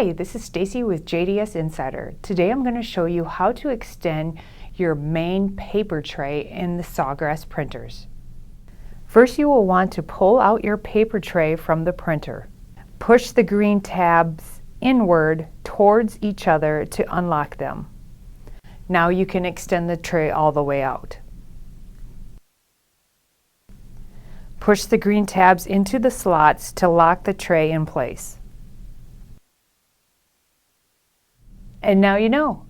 Hi, this is Stacy with JDS Insider. Today I'm going to show you how to extend your main paper tray in the Sawgrass printers. First, you will want to pull out your paper tray from the printer. Push the green tabs inward towards each other to unlock them. Now you can extend the tray all the way out. Push the green tabs into the slots to lock the tray in place. And now you know.